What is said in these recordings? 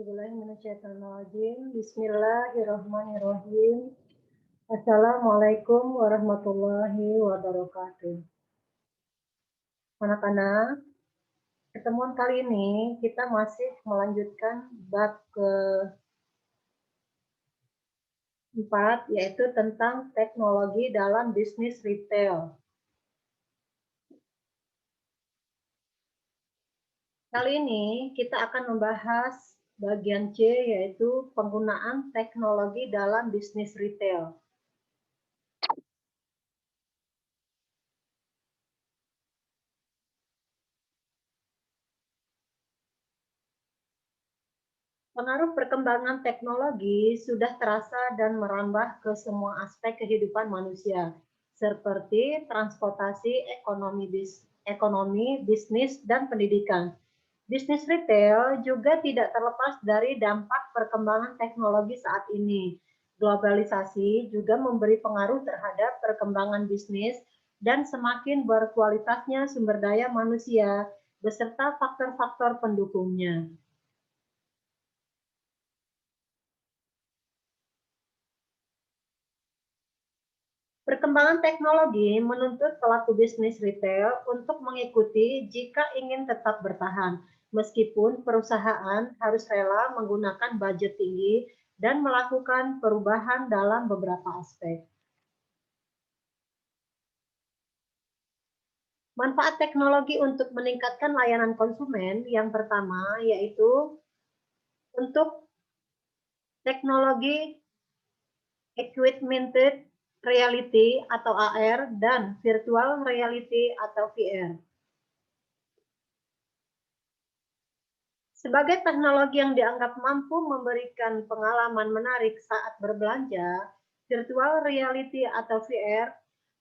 A'udzubillahiminasyaitonirrajim. Bismillahirrahmanirrahim. Assalamualaikum warahmatullahi wabarakatuh. Anak-anak, pertemuan kali ini kita masih melanjutkan bab ke-4, yaitu tentang teknologi dalam bisnis retail. Kali ini kita akan membahas bagian C, yaitu penggunaan teknologi dalam bisnis retail. Pengaruh perkembangan teknologi sudah terasa dan merambah ke semua aspek kehidupan manusia, seperti transportasi, ekonomi, bisnis, dan pendidikan. Bisnis retail juga tidak terlepas dari dampak perkembangan teknologi saat ini. Globalisasi juga memberi pengaruh terhadap perkembangan bisnis dan semakin berkualitasnya sumber daya manusia beserta faktor-faktor pendukungnya. Perkembangan teknologi menuntut pelaku bisnis retail untuk mengikuti jika ingin tetap bertahan, meskipun perusahaan harus rela menggunakan budget tinggi dan melakukan perubahan dalam beberapa aspek. Manfaat teknologi untuk meningkatkan layanan konsumen yang pertama yaitu untuk teknologi augmented reality atau AR dan virtual reality atau VR. Sebagai teknologi yang dianggap mampu memberikan pengalaman menarik saat berbelanja, virtual reality atau VR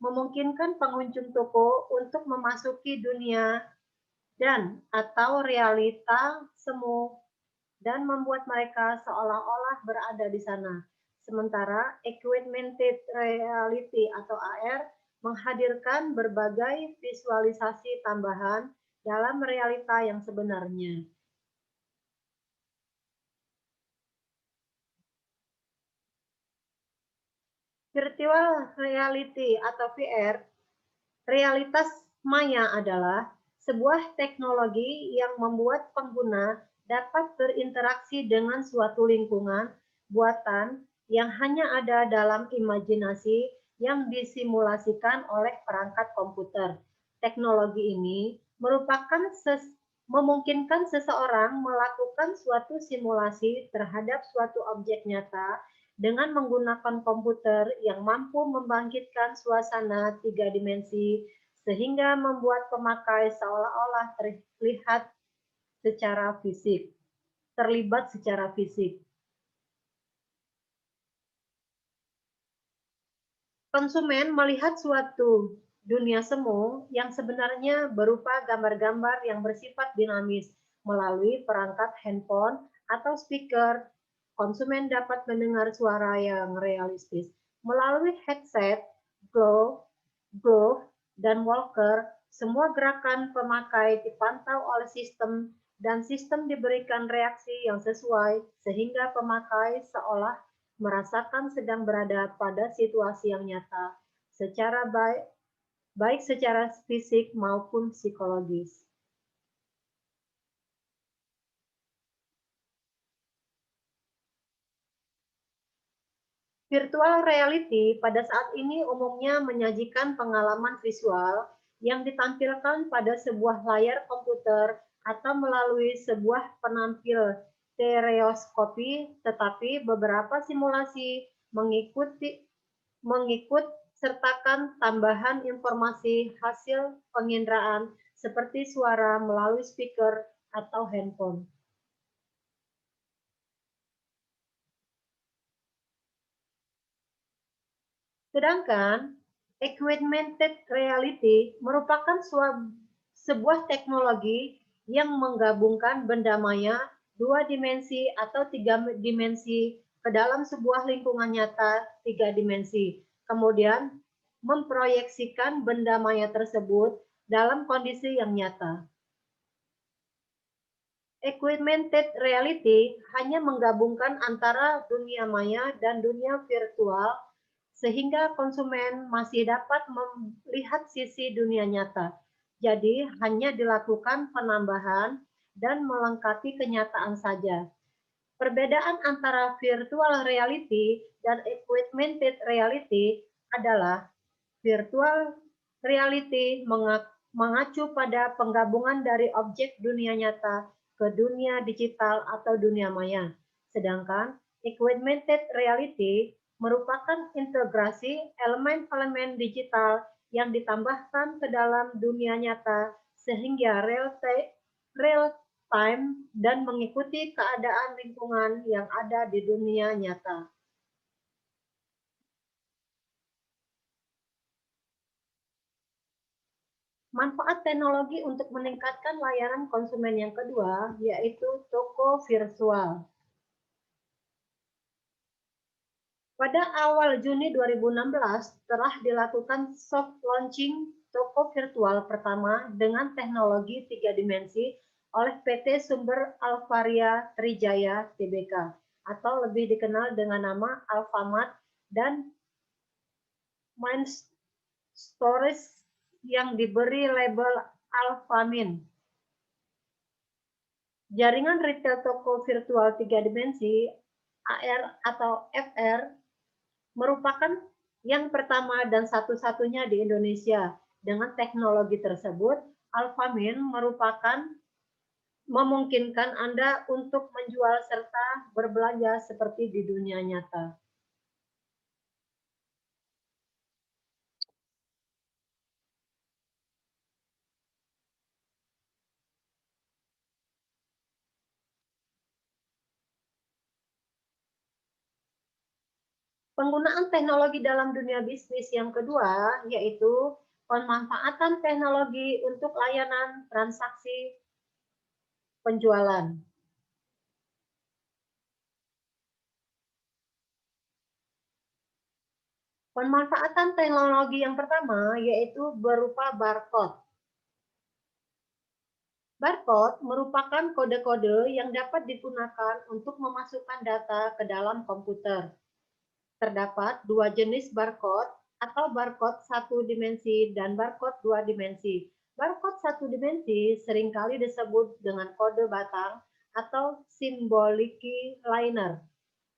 memungkinkan pengunjung toko untuk memasuki dunia dan atau realita semu dan membuat mereka seolah-olah berada di sana. Sementara augmented reality atau AR menghadirkan berbagai visualisasi tambahan dalam realita yang sebenarnya. Virtual reality atau VR, realitas maya adalah sebuah teknologi yang membuat pengguna dapat berinteraksi dengan suatu lingkungan buatan yang hanya ada dalam imajinasi yang disimulasikan oleh perangkat komputer. Teknologi ini memungkinkan seseorang melakukan suatu simulasi terhadap suatu objek nyata dengan menggunakan komputer yang mampu membangkitkan suasana 3 dimensi sehingga membuat pemakai seolah-olah terlibat secara fisik. Konsumen melihat suatu dunia semu yang sebenarnya berupa gambar-gambar yang bersifat dinamis melalui perangkat handphone atau speaker. Konsumen dapat mendengar suara yang realistis melalui headset, glove, dan walker. Semua gerakan pemakai dipantau oleh sistem dan sistem diberikan reaksi yang sesuai sehingga pemakai seolah merasakan sedang berada pada situasi yang nyata secara baik secara fisik maupun psikologis. Virtual reality pada saat ini umumnya menyajikan pengalaman visual yang ditampilkan pada sebuah layar komputer atau melalui sebuah penampil stereoskopi, tetapi beberapa simulasi mengikut sertakan tambahan informasi hasil penginderaan seperti suara melalui speaker atau handphone. Sedangkan augmented reality merupakan sebuah teknologi yang menggabungkan benda maya 2 dimensi atau 3 dimensi ke dalam sebuah lingkungan nyata 3 dimensi, kemudian memproyeksikan benda maya tersebut dalam kondisi yang nyata. Augmented reality hanya menggabungkan antara dunia maya dan dunia virtual sehingga konsumen masih dapat melihat sisi dunia nyata. Jadi hanya dilakukan penambahan dan melengkapi kenyataan saja. Perbedaan antara virtual reality dan augmented reality adalah virtual reality mengacu pada penggabungan dari objek dunia nyata ke dunia digital atau dunia maya. Sedangkan augmented reality merupakan integrasi elemen-elemen digital yang ditambahkan ke dalam dunia nyata sehingga real time dan mengikuti keadaan lingkungan yang ada di dunia nyata. Manfaat teknologi untuk meningkatkan layanan konsumen yang kedua yaitu toko virtual. Pada awal Juni 2016 telah dilakukan soft launching toko virtual pertama dengan teknologi 3 dimensi oleh PT Sumber Alvaria Trijaya Tbk atau lebih dikenal dengan nama Alfamart dan Mindstorage yang diberi label Alfamin. Jaringan retail toko virtual 3 dimensi AR atau FR merupakan yang pertama dan satu-satunya di Indonesia. Dengan teknologi tersebut, Alfamin memungkinkan Anda untuk menjual serta berbelanja seperti di dunia nyata. Penggunaan teknologi dalam dunia bisnis yang kedua yaitu pemanfaatan teknologi untuk layanan transaksi penjualan. Pemanfaatan teknologi yang pertama yaitu berupa barcode. Barcode merupakan kode-kode yang dapat digunakan untuk memasukkan data ke dalam komputer. Terdapat dua jenis barcode atau barcode satu dimensi dan barcode dua dimensi. Barcode satu dimensi seringkali disebut dengan kode batang atau symbolic liner.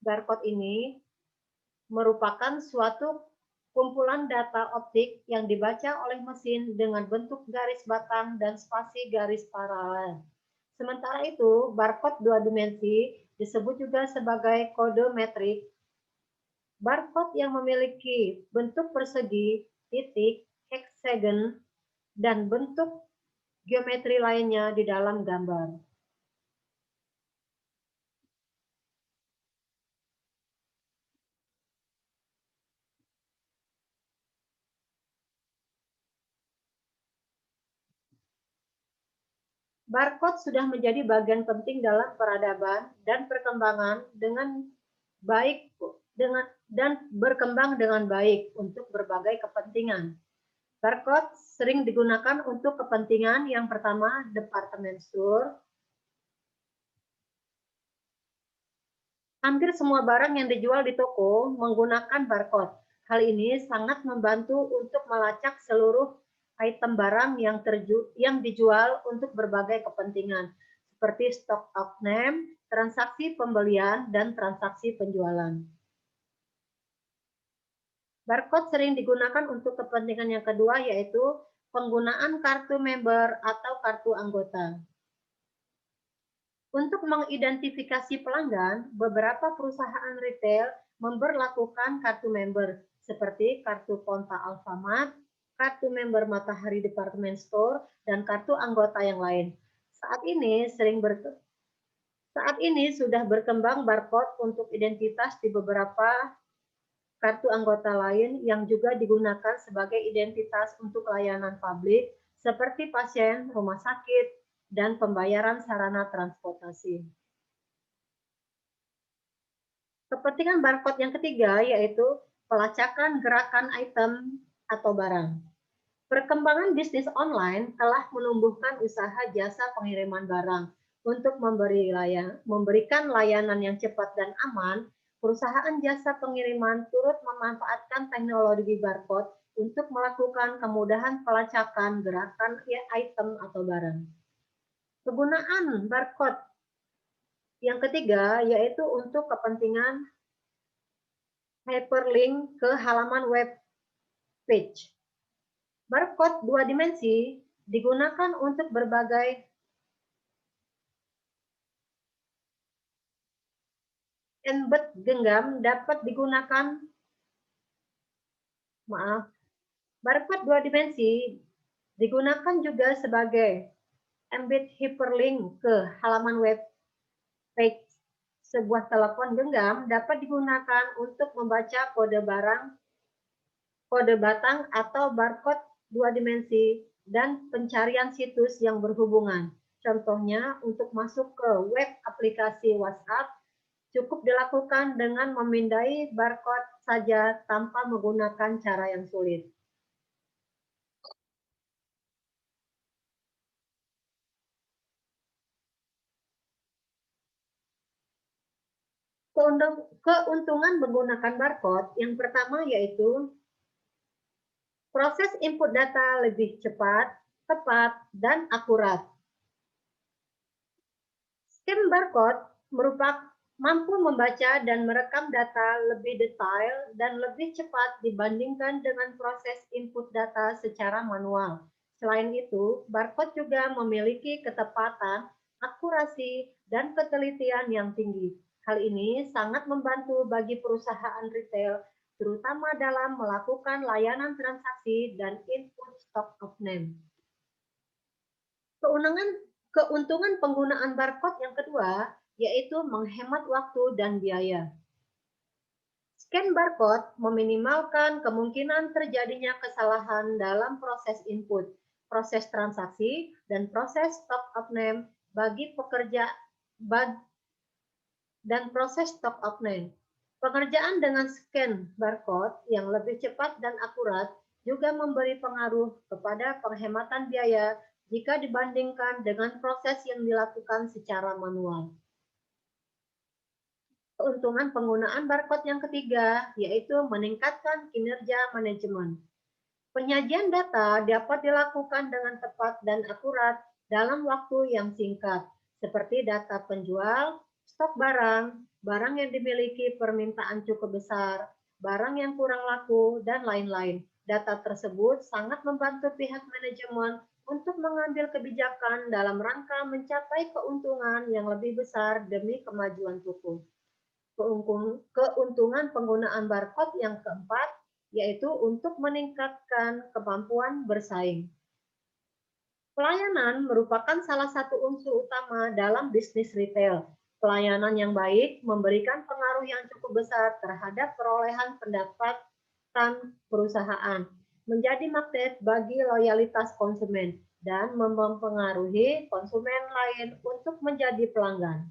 Barcode ini merupakan suatu kumpulan data optik yang dibaca oleh mesin dengan bentuk garis batang dan spasi garis paralel. Sementara itu, barcode dua dimensi disebut juga sebagai kode metrik. Barcode yang memiliki bentuk persegi, titik, hexagon, dan bentuk geometri lainnya di dalam gambar. Barcode sudah menjadi bagian penting dalam peradaban dan perkembangan dan berkembang dengan baik untuk berbagai kepentingan. Barcode sering digunakan untuk kepentingan yang pertama, department store. Hampir semua barang yang dijual di toko menggunakan barcode. Hal ini sangat membantu untuk melacak seluruh item barang yang dijual untuk berbagai kepentingan, seperti stock out name, transaksi pembelian, dan transaksi penjualan. Barcode sering digunakan untuk kepentingan yang kedua, yaitu penggunaan kartu member atau kartu anggota. Untuk mengidentifikasi pelanggan, beberapa perusahaan retail memberlakukan kartu member, seperti kartu Ponta Alfamart, kartu member Matahari Department Store, dan kartu anggota yang lain. Saat ini sudah berkembang barcode untuk identitas di beberapa kartu anggota lain yang juga digunakan sebagai identitas untuk layanan publik seperti pasien, rumah sakit, dan pembayaran sarana transportasi. Kepentingan barcode yang ketiga yaitu pelacakan gerakan item atau barang. Perkembangan bisnis online telah menumbuhkan usaha jasa pengiriman barang. Untuk memberikan layanan yang cepat dan aman, perusahaan jasa pengiriman turut memanfaatkan teknologi barcode untuk melakukan kemudahan pelacakan gerakan item atau barang. Penggunaan barcode yang ketiga yaitu untuk kepentingan hyperlink ke halaman web page. Barcode dua dimensi digunakan untuk berbagai embed genggam dapat digunakan barcode dua dimensi digunakan juga sebagai embed hyperlink ke halaman web page. Sebuah telepon genggam dapat digunakan untuk membaca kode barang, kode batang atau barcode dua dimensi dan pencarian situs yang berhubungan. Contohnya untuk masuk ke web aplikasi WhatsApp cukup dilakukan dengan memindai barcode saja tanpa menggunakan cara yang sulit. Keuntungan menggunakan barcode yang pertama yaitu proses input data lebih cepat, tepat, dan akurat. Scan barcode mampu membaca dan merekam data lebih detail dan lebih cepat dibandingkan dengan proses input data secara manual. Selain itu, barcode juga memiliki ketepatan, akurasi, dan ketelitian yang tinggi. Hal ini sangat membantu bagi perusahaan retail, terutama dalam melakukan layanan transaksi dan input stock of name. Keuntungan penggunaan barcode yang kedua yaitu menghemat waktu dan biaya. Scan barcode meminimalkan kemungkinan terjadinya kesalahan dalam proses input, proses transaksi, dan proses stock of name bagi pekerja dan proses stock of name. Pengerjaan dengan scan barcode yang lebih cepat dan akurat juga memberi pengaruh kepada penghematan biaya jika dibandingkan dengan proses yang dilakukan secara manual. Keuntungan penggunaan barcode yang ketiga yaitu meningkatkan kinerja manajemen. Penyajian data dapat dilakukan dengan tepat dan akurat dalam waktu yang singkat, seperti data penjual, stok barang, barang yang dimiliki permintaan cukup besar, barang yang kurang laku, dan lain-lain. Data tersebut sangat membantu pihak manajemen untuk mengambil kebijakan dalam rangka mencapai keuntungan yang lebih besar demi kemajuan toko. Keuntungan penggunaan barcode yang keempat yaitu untuk meningkatkan kemampuan bersaing. Pelayanan merupakan salah satu unsur utama dalam bisnis retail. Pelayanan yang baik memberikan pengaruh yang cukup besar terhadap perolehan pendapatan perusahaan, menjadi magnet bagi loyalitas konsumen, dan mempengaruhi konsumen lain untuk menjadi pelanggan.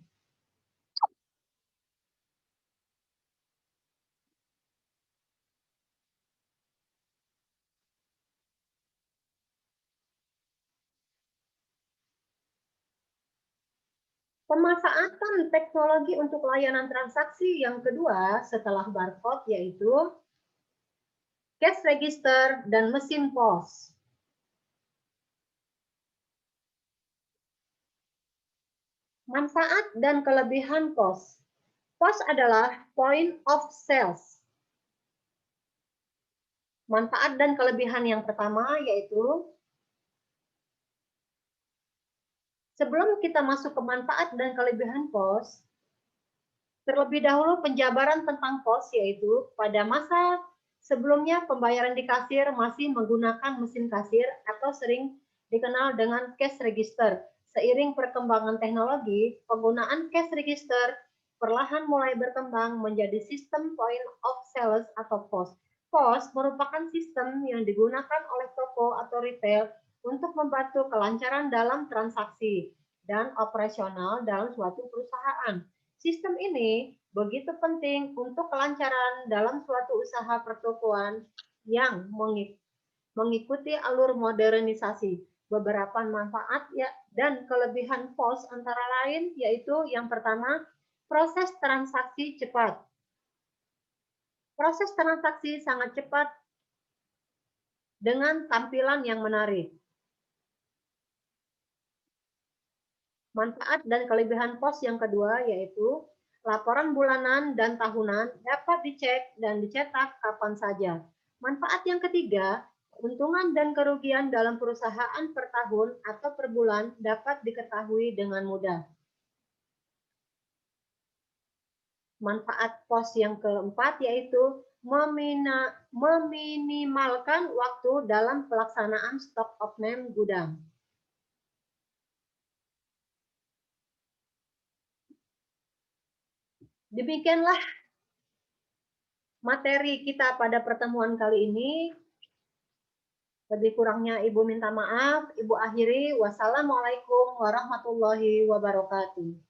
Pemanfaatan teknologi untuk layanan transaksi yang kedua setelah barcode yaitu cash register dan mesin POS. Manfaat dan kelebihan POS. POS adalah point of sales. Manfaat dan kelebihan yang pertama yaitu sebelum kita masuk ke manfaat dan kelebihan POS, terlebih dahulu penjabaran tentang POS yaitu pada masa sebelumnya pembayaran di kasir masih menggunakan mesin kasir atau sering dikenal dengan cash register. Seiring perkembangan teknologi, penggunaan cash register perlahan mulai berkembang menjadi sistem point of sales atau POS. POS merupakan sistem yang digunakan oleh toko atau retail untuk membantu kelancaran dalam transaksi dan operasional dalam suatu perusahaan. Sistem ini begitu penting untuk kelancaran dalam suatu usaha pertokoan yang mengikuti alur modernisasi. beberapa manfaat ya dan kelebihan POS antara lain yaitu yang pertama, proses transaksi cepat. Proses transaksi sangat cepat dengan tampilan yang menarik. Manfaat dan kelebihan POS yang kedua yaitu laporan bulanan dan tahunan dapat dicek dan dicetak kapan saja. Manfaat yang ketiga, keuntungan dan kerugian dalam perusahaan per tahun atau per bulan dapat diketahui dengan mudah. Manfaat POS yang keempat yaitu meminimalkan waktu dalam pelaksanaan stock of name gudang. Demikianlah materi kita pada pertemuan kali ini. Lebih kurangnya Ibu minta maaf. Ibu akhiri. Wassalamualaikum warahmatullahi wabarakatuh.